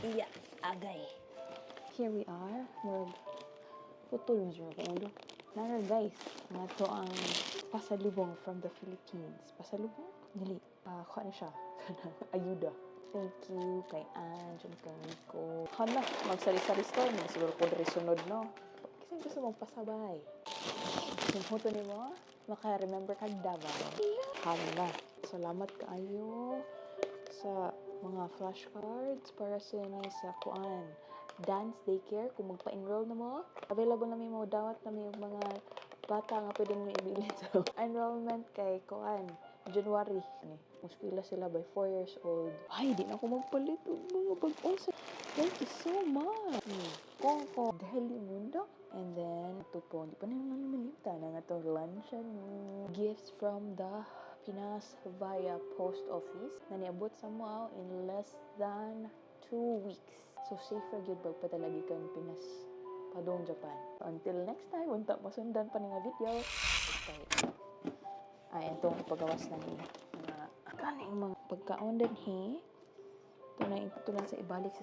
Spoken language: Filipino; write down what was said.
Iya, agay. Here we are. Putol mo siya ulo. Nara guys, nga to ang pasalubong from the Philippines. Pasalubong? Dili. Kuha na siya. Ayuda. Thank you kay Ange and kay Nico. Hala, magsari-sari store mo. Siguro ko rin sunod, no? Kasi gusto mong pasabay. Yung photo ni mo, maka-remember kag Davao. Hala, salamat kaayo sa mga flashcards para sa kuan dance daycare. Kung magpa-enroll na mo, available na may mo dawat na may mga bata nga pwede mo ibilin sa enrollment kay kuan January ni muskwila sila by 4 years old. Ay, di na ako magpalit og mga bag-o sa. Thank you so much. Koko Deli Mundo. And then ito po, di pa naman malimta na nga to lunch gifts from the Pinas via post office na niabot sa mo in less than 2 weeks. So safer gyud bag padalagi kan Pinas padong Japan. Until next time, unta masundan pa ni nga video. Okay. Ay, itong ipagawas na ni mga kaning mga pagkaon din he. Ito na sa ibalik sa